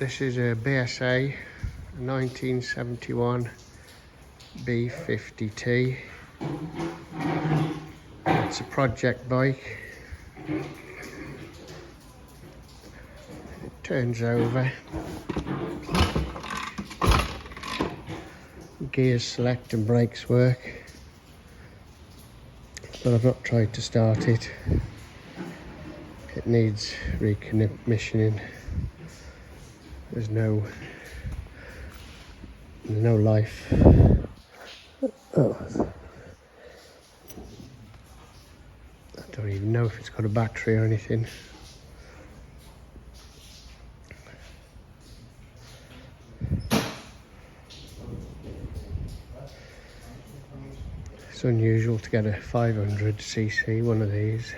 This is a BSA 1971 B50T. It's a project bike. It turns over. Gears select and brakes work, but I've not tried to start it. It needs recommissioning. There's no life. Oh, I don't even know if it's got a battery or anything. It's unusual to get a 500cc one of these.